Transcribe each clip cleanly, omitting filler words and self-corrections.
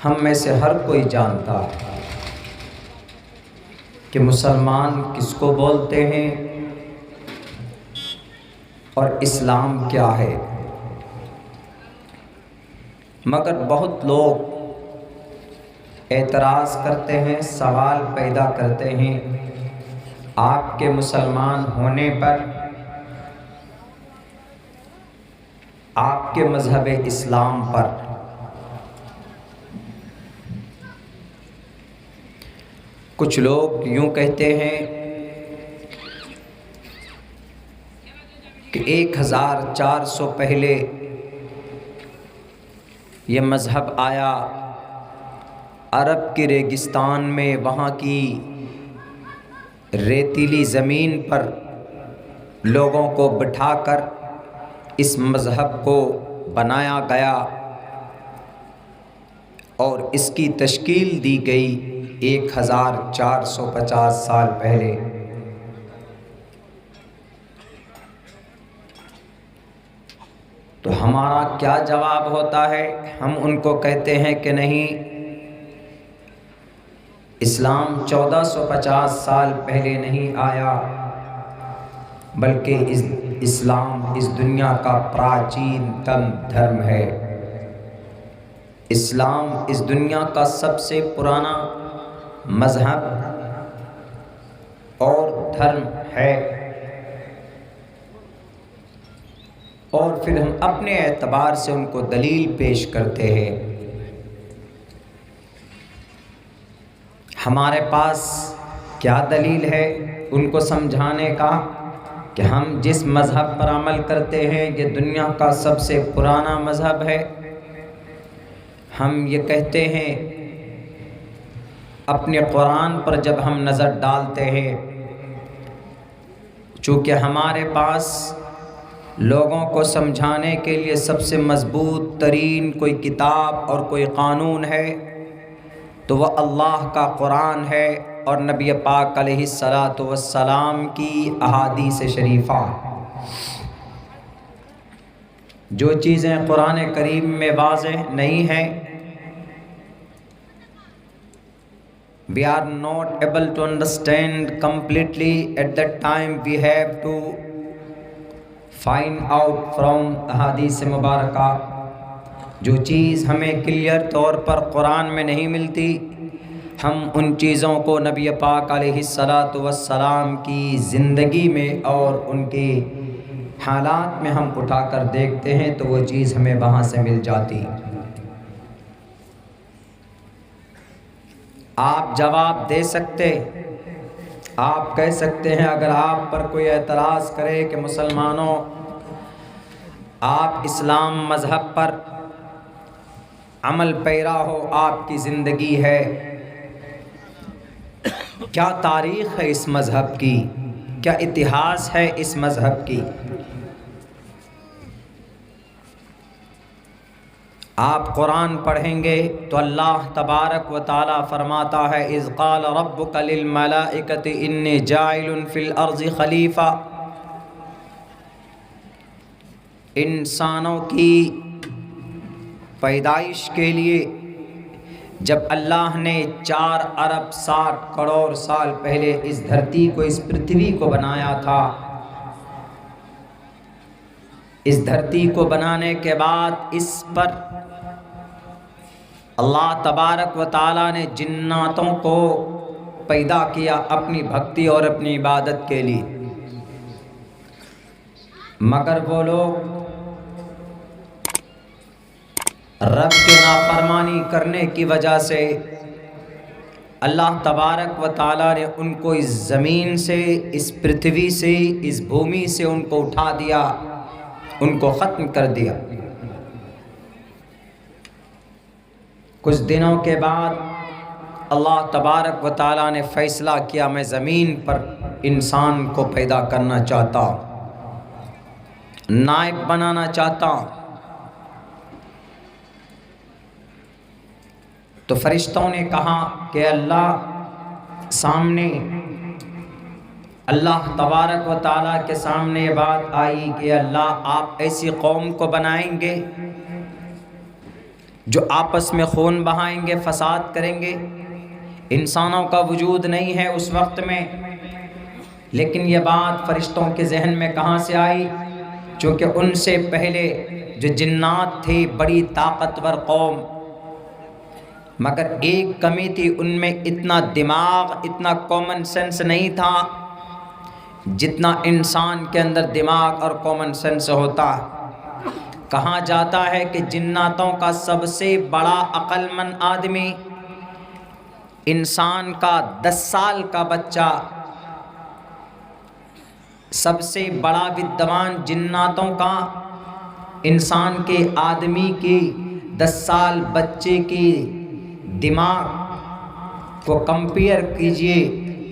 ہم میں سے ہر کوئی جانتا ہے کہ مسلمان کس کو بولتے ہیں اور اسلام کیا ہے، مگر بہت لوگ اعتراض کرتے ہیں، سوال پیدا کرتے ہیں آپ کے مسلمان ہونے پر، آپ کے مذہب اسلام پر۔ کچھ لوگ یوں کہتے ہیں کہ 1400 پہلے یہ مذہب آیا عرب کی ریگستان میں، وہاں کی ریتیلی زمین پر لوگوں کو بٹھا کر اس مذہب کو بنایا گیا اور اس کی تشکیل دی گئی 1450 سال پہلے۔ تو ہمارا کیا جواب ہوتا ہے؟ ہم ان کو کہتے ہیں کہ نہیں، اسلام 1450 سال پہلے نہیں آیا، بلکہ اسلام اس دنیا کا پراچین تم دھرم ہے۔ اسلام اس دنیا کا سب سے پرانا مذہب اور دھرم ہے۔ اور پھر ہم اپنے اعتبار سے ان کو دلیل پیش کرتے ہیں۔ ہمارے پاس کیا دلیل ہے ان کو سمجھانے کا کہ ہم جس مذہب پر عمل کرتے ہیں یہ دنیا کا سب سے پرانا مذہب ہے؟ ہم یہ کہتے ہیں، اپنے قرآن پر جب ہم نظر ڈالتے ہیں، چونکہ ہمارے پاس لوگوں کو سمجھانے کے لیے سب سے مضبوط ترین کوئی کتاب اور کوئی قانون ہے تو وہ اللہ کا قرآن ہے اور نبی پاک علیہ السلام کی احادیث شریفہ۔ جو چیزیں قرآن کریم میں واضح نہیں ہیں، we are not able to understand completely at that time, we have to find out from احادیث مبارکہ۔ جو چیز ہمیں کلیئر طور پر قرآن میں نہیں ملتی، ہم ان چیزوں کو نبی پاک علیہ السلام کی زندگی میں اور ان کے حالات میں ہم اٹھا کر دیکھتے ہیں تو وہ چیز ہمیں وہاں سے مل جاتی۔ آپ جواب دے سکتے، آپ کہہ سکتے ہیں، اگر آپ پر کوئی اعتراض کرے کہ مسلمانوں آپ اسلام مذہب پر عمل پیرا ہو، آپ کی زندگی ہے، کیا تاریخ ہے اس مذہب کی، کیا اتہاس ہے اس مذہب کی؟ آپ قرآن پڑھیں گے تو اللہ تبارک و تعالی فرماتا ہے، اذ قال ربک للملائکۃ انی جاعل فی الارض خلیفہ۔ انسانوں کی پیدائش کے لیے جب اللہ نے 4 ارب 60 کروڑ سال پہلے اس دھرتی کو، اس پرتھوی کو بنایا تھا، اس دھرتی کو بنانے کے بعد اس پر اللہ تبارک و تعالیٰ نے جناتوں کو پیدا کیا اپنی بھکتی اور اپنی عبادت کے لیے، مگر وہ لوگ رب کی نافرمانی کرنے کی وجہ سے اللہ تبارک و تعالیٰ نے ان کو اس زمین سے، اس پرتھوی سے، اس بھومی سے ان کو اٹھا دیا، ان کو ختم کر دیا۔ کچھ دنوں کے بعد اللہ تبارک و تعالیٰ نے فیصلہ کیا، میں زمین پر انسان کو پیدا کرنا چاہتا ہوں، نائب بنانا چاہتا ہوں۔ تو فرشتوں نے کہا کہ اللہ سامنے، اللہ تبارک و تعالیٰ کے سامنے یہ بات آئی کہ اللہ آپ ایسی قوم کو بنائیں گے جو آپس میں خون بہائیں گے، فساد کریں گے۔ انسانوں کا وجود نہیں ہے اس وقت میں، لیکن یہ بات فرشتوں کے ذہن میں کہاں سے آئی؟ چونکہ ان سے پہلے جو جنات تھی بڑی طاقتور قوم، مگر ایک کمی تھی، ان میں اتنا دماغ، اتنا کامن سینس نہیں تھا جتنا انسان کے اندر دماغ اور کامن سینس ہوتا ہے۔ کہا جاتا ہے کہ جناتوں کا سب سے بڑا عقل مند آدمی انسان کا 10 سال کا بچہ، سب سے بڑا ودوان جناتوں کا انسان کے آدمی کی 10 سال بچے کی دماغ کو کمپیئر کیجئے،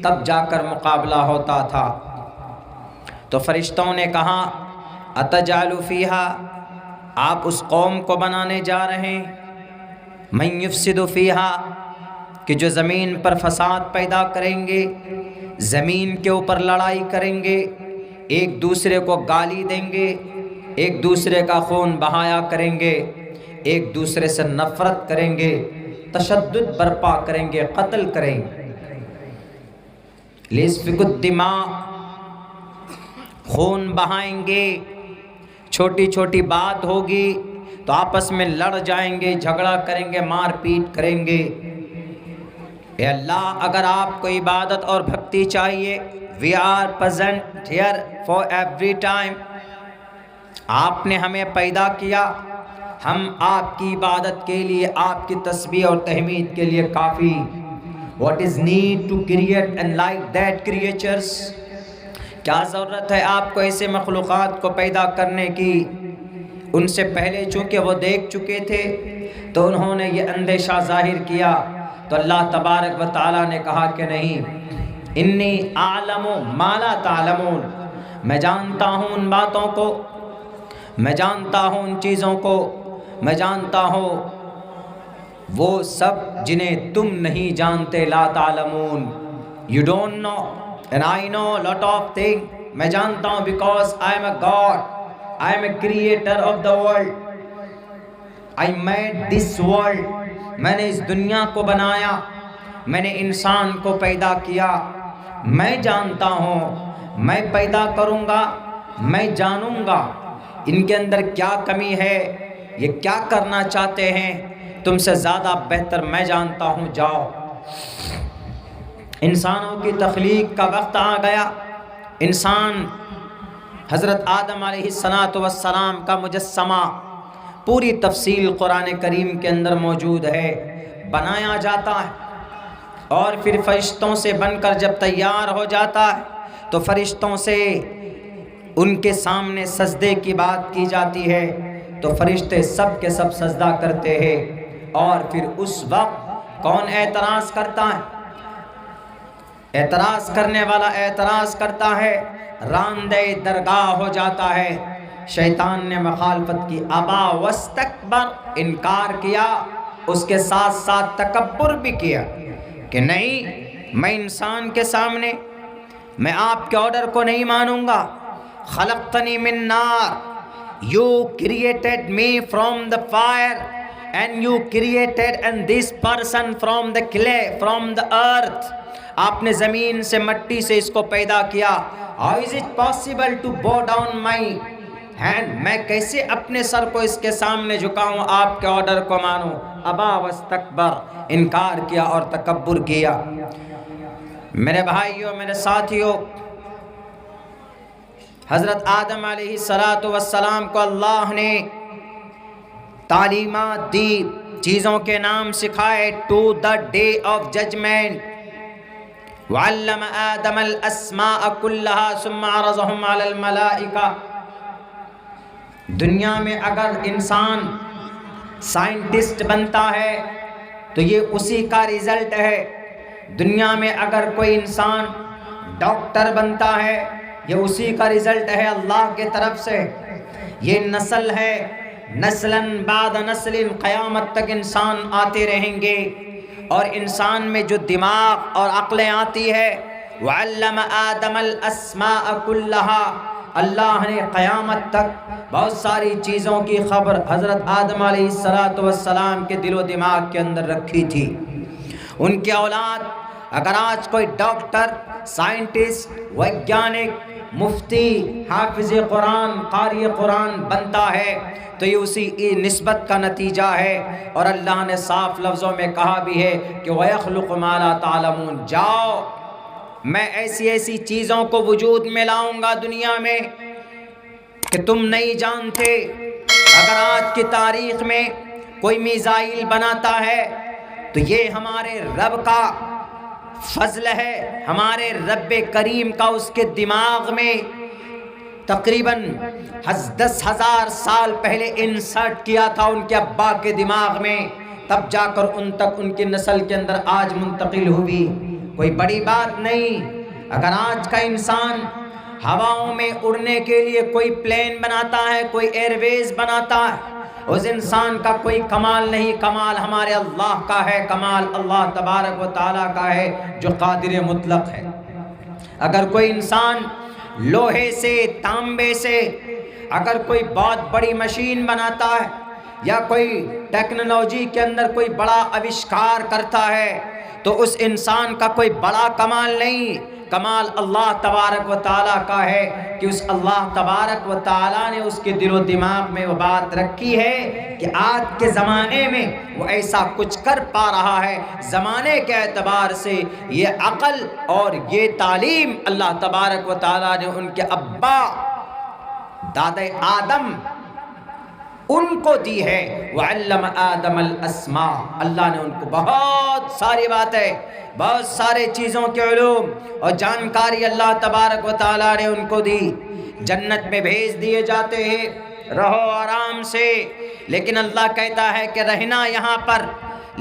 تب جا کر مقابلہ ہوتا تھا۔ تو فرشتوں نے کہا اتجعل فیہا، آپ اس قوم کو بنانے جا رہے ہیں، من یفسد فیہا، کہ جو زمین پر فساد پیدا کریں گے، زمین کے اوپر لڑائی کریں گے، ایک دوسرے کو گالی دیں گے، ایک دوسرے کا خون بہایا کریں گے، ایک دوسرے سے نفرت کریں گے، تشدد برپا کریں گے، قتل کریں گے۔ لیسفک الدماء، خون بہائیں گے، چھوٹی چھوٹی بات ہوگی تو آپس میں لڑ جائیں گے، جھگڑا کریں گے، مار پیٹ کریں گے۔ اے اللہ، اگر آپ کو عبادت اور بھکتی چاہیے، we are present here for every time، آپ نے ہمیں پیدا کیا، ہم آپ کی عبادت کے لیے، آپ کی تسبیح اور تحمید کے لیے کافی۔ what is need to create and like that creatures، کیا ضرورت ہے آپ کو ایسے مخلوقات کو پیدا کرنے کی؟ ان سے پہلے چونکہ وہ دیکھ چکے تھے تو انہوں نے یہ اندیشہ ظاہر کیا، تو اللہ تبارک و تعالیٰ نے کہا کہ نہیں، انی اعلم ما لا تعلمون، میں جانتا ہوں ان باتوں کو، میں جانتا ہوں ان چیزوں کو، میں جانتا ہوں وہ سب جنہیں تم نہیں جانتے۔ لا تعلمون، you don't know and I know lot of things، میں جانتا ہوں because I am a God، I am a creator of the world، I made this world، میں نے اس دنیا کو بنایا، میں نے انسان کو پیدا کیا، میں جانتا ہوں، میں پیدا کروں گا، میں جانوں گا ان کے اندر کیا کمی ہے، یہ کیا کرنا چاہتے ہیں، تم سے زیادہ بہتر میں جانتا ہوں، جاؤ۔ انسانوں کی تخلیق کا وقت آ گیا۔ انسان حضرت آدم علیہ السلام کا مجسمہ پوری تفصیل قرآن کریم کے اندر موجود ہے، بنایا جاتا ہے، اور پھر فرشتوں سے بن کر جب تیار ہو جاتا ہے تو فرشتوں سے ان کے سامنے سجدے کی بات کی جاتی ہے تو فرشتے سب کے سب سجدہ کرتے ہیں، اور پھر اس وقت کون اعتراض کرتا ہے؟ اعتراض کرنے والا اعتراض کرتا ہے، راندے درگاہ ہو جاتا ہے۔ شیطان نے مخالفت کی، ابا واستکبر، انکار کیا، اس کے ساتھ ساتھ تکبر بھی کیا کہ نہیں، میں انسان کے سامنے میں آپ کے آرڈر کو نہیں مانوں گا۔ خلقتنی من نار، you created me from the fire and you created and this person from the clay, from the earth، آپ نے زمین سے، مٹی سے اس کو پیدا کیا۔ How is it possible to bow down my hand، میں کیسے اپنے سر کو اس کے سامنے جھکاؤں، آپ کے آرڈر کو مانوں؟ ابا واستکبر، انکار کیا اور تکبر کیا۔ میرے بھائیوں، میرے ساتھیوں، حضرت آدم علیہ السلام کو اللہ نے تعلیمات دی، چیزوں کے نام سکھائے، to the day of judgement. وعلم آدم الاسماء كلها ثم عرضهم على الملائکہ۔ دنیا میں اگر انسان سائنٹسٹ بنتا ہے تو یہ اسی کا رزلٹ ہے، دنیا میں اگر کوئی انسان ڈاکٹر بنتا ہے یہ اسی کا رزلٹ ہے اللہ کے طرف سے۔ یہ نسل ہے، نسلاً بعد نسل، قیامت تک انسان آتے رہیں گے، اور انسان میں جو دماغ اور عقلیں آتی ہے، وعلم آدم الاسماء كلها، اللہ نے قیامت تک بہت ساری چیزوں کی خبر حضرت آدم علیہ السلام کے دل و دماغ کے اندر رکھی تھی۔ ان کی اولاد اگر آج کوئی ڈاکٹر، سائنٹسٹ، ویگیانک، مفتی، حافظ قرآن، قاری قرآن بنتا ہے تو یہ اسی نسبت کا نتیجہ ہے، اور اللہ نے صاف لفظوں میں کہا بھی ہے کہ وَيَخْلُقُ مَا لَا تَعْلَمُونَ، جاؤ میں ایسی ایسی چیزوں کو وجود میں لاؤں گا دنیا میں کہ تم نہیں جانتے۔ اگر آج کی تاریخ میں کوئی میزائل بناتا ہے تو یہ ہمارے رب کا فضل ہے، ہمارے رب کریم کا اس کے دماغ میں تقریباً 10,000 سال پہلے انسرٹ کیا تھا ان کے ابا کے دماغ میں، تب جا کر ان تک ان کی نسل کے اندر آج منتقل ہوئی۔ کوئی بڑی بات نہیں۔ اگر آج کا انسان ہواؤں میں اڑنے کے لیے کوئی پلین بناتا ہے، کوئی ایئر ویز بناتا ہے، اس انسان کا کوئی کمال نہیں، کمال ہمارے اللہ کا ہے، کمال اللہ تبارک و تعالیٰ کا ہے جو قادر مطلق ہے۔ اگر کوئی انسان لوہے سے، تانبے سے اگر کوئی بہت بڑی مشین بناتا ہے یا کوئی ٹیکنالوجی کے اندر کوئی بڑا آوشکار کرتا ہے تو اس انسان کا کوئی بڑا کمال نہیں، کمال اللہ تبارک و تعالیٰ کا ہے کہ اس اللہ تبارک و تعالیٰ نے اس کے دل و دماغ میں وہ بات رکھی ہے کہ آج کے زمانے میں وہ ایسا کچھ کر پا رہا ہے۔ زمانے کے اعتبار سے یہ عقل اور یہ تعلیم اللہ تبارک و تعالیٰ نے ان کے ابا دادا آدم ان کو دی ہے۔ وَعَلَّمَ آدَمَ الْأَسْمَاءَ، اللہ نے ان کو بہت ساری باتیں، بہت سارے چیزوں کے علوم اور جانکاری اللہ تبارک و تعالیٰ نے ان کو دی۔ جنت میں بھیج دیے جاتے ہیں، رہو آرام سے، لیکن اللہ کہتا ہے کہ رہنا یہاں پر،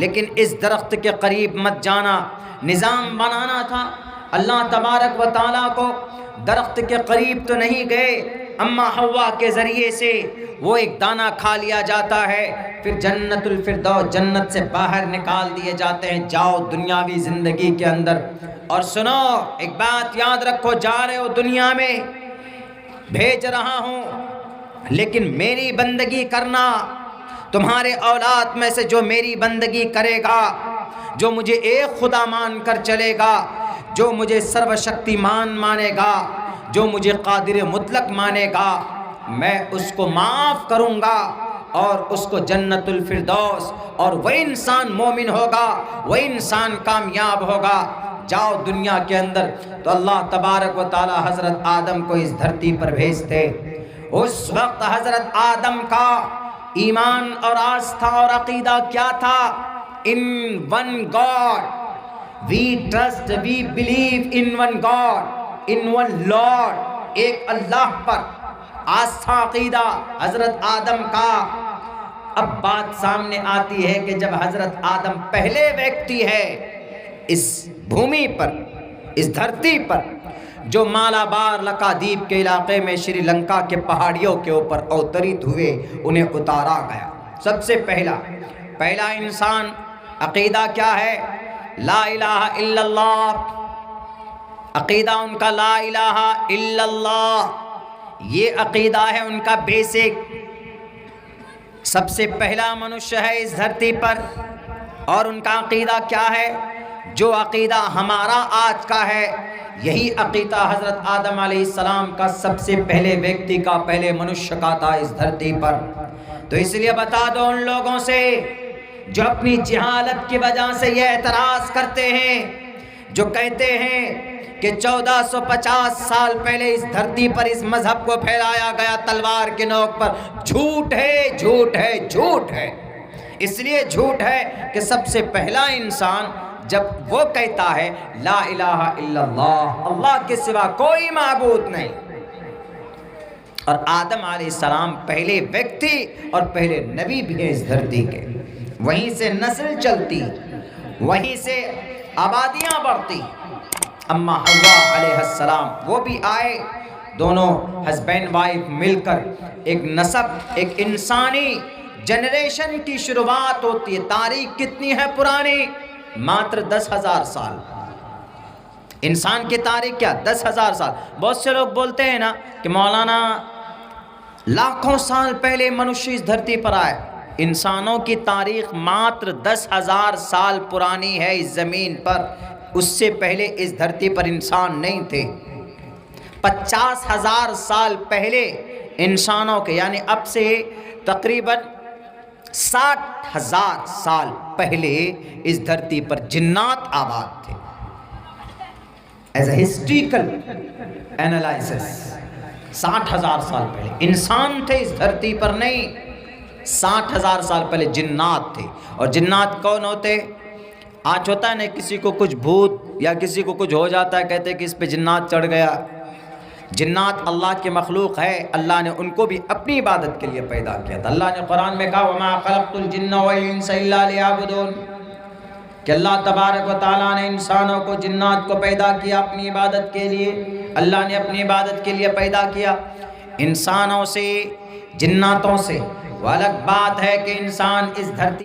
لیکن اس درخت کے قریب مت جانا۔ نظام بنانا تھا اللہ تبارک و تعالیٰ کو، درخت کے قریب تو نہیں گئے، اما حوا کے ذریعے سے وہ ایک دانہ کھا لیا جاتا ہے، پھر جنت الفردوس، جنت سے باہر نکال دیے جاتے ہیں، جاؤ دنیاوی زندگی کے اندر۔ اور سنو ایک بات یاد رکھو، جا رہے ہو دنیا میں، بھیج رہا ہوں، لیکن میری بندگی کرنا۔ تمہارے اولاد میں سے جو میری بندگی کرے گا، جو مجھے ایک خدا مان کر چلے گا، جو مجھے سرو شکتیمان مانے گا، جو مجھے قادر مطلق مانے گا، میں اس کو معاف کروں گا اور اس کو جنت الفردوس، اور وہ انسان مومن ہوگا، وہ انسان کامیاب ہوگا۔ جاؤ دنیا کے اندر۔ تو اللہ تبارک و تعالی حضرت آدم کو اس دھرتی پر بھیجتے۔ اس وقت حضرت آدم کا ایمان اور آستھا اور عقیدہ کیا تھا؟ In one God we trust, we believe in one God, in one Lord, ایک اللہ پر آستھا عقیدہ حضرت آدم کا۔ اب بات سامنے آتی ہے کہ جب حضرت آدم پہلے ویکتی ہے اس بھومی پر، اس دھرتی پر، جو مالابار لکادیپ کے علاقے میں شری لنکا کے پہاڑیوں کے اوپر اوترت ہوئے، انہیں اتارا گیا۔ سب سے پہلا انسان عقیدہ کیا ہے؟ لا الہ الا اللہ۔ عقیدہ ان کا لا الہ الا اللہ، یہ عقیدہ ہے ان کا بیسک۔ سب سے پہلا منشیہ ہے اس دھرتی پر، اور ان کا عقیدہ کیا ہے؟ جو عقیدہ ہمارا آج کا ہے، یہی عقیدہ حضرت آدم علیہ السلام کا سب سے پہلے ویکتی کا، پہلے منشیہ کا تھا اس دھرتی پر۔ تو اس لیے بتا دو ان لوگوں سے جو اپنی جہالت کی وجہ سے یہ اعتراض کرتے ہیں، جو کہتے ہیں کہ 1450 سال پہلے اس دھرتی پر اس مذہب کو پھیلایا گیا تلوار کے نوک پر، جھوٹ ہے، جھوٹ ہے، جھوٹ ہے۔ اس لیے جھوٹ ہے کہ سب سے پہلا انسان جب وہ کہتا ہے لا الہ الا اللہ، اللہ کے سوا کوئی معبود نہیں، اور آدم علیہ السلام پہلے ویکتی اور پہلے نبی بھی ہیں اس دھرتی کے، وہیں سے نسل چلتی، وہیں سے آبادیاں بڑھتی۔ اما حوا علیہ السلام وہ بھی آئے، دونوں ہسبینڈ وائف مل کر ایک نسب، ایک انسانی جنریشن کی شروعات ہوتی ہے۔ تاریخ کتنی ہے پرانی؟ ماتر 10,000 سال۔ انسان کی تاریخ کیا 10,000 سال. بہت سے لوگ بولتے ہیں نا کہ مولانا لاکھوں سال پہلے منشی اس دھرتی پر آئے. انسانوں کی تاریخ ماتر 10,000 سال پرانی ہے اس زمین پر. اس سے پہلے اس دھرتی پر انسان نہیں تھے. 50,000 سال پہلے انسانوں کے، یعنی اب سے تقریباً 60,000 سال پہلے اس دھرتی پر جنات آباد تھے. ایز اے ہسٹریکل اینالائسس 60,000 سال پہلے انسان تھے اس دھرتی پر نہیں. 60,000 سال پہلے جنات تھے. اور جنات کون ہوتے؟ آج ہوتا ہے نا کسی کو کچھ بھوت یا کسی کو کچھ ہو جاتا ہے، کہتے ہیں کہ اس پہ جنات چڑھ گیا. جنات اللہ کی مخلوق ہے. اللہ نے ان کو بھی اپنی عبادت کے لیے پیدا کیا تھا. اللہ نے قرآن میں کہا وَمَا خَلَقْتُ الْجِنَّ وَالْإِنسَ إِلَّا لِيَعْبُدُونَ، کہ اللہ تبارک و تعالیٰ نے انسانوں کو، جنات کو پیدا کیا اپنی عبادت کے لیے. اللہ نے اپنی عبادت کے لیے پیدا کیا. انسانوں سے، جناتوں سے وہ الگ بات ہے کہ انسان اس دھرتی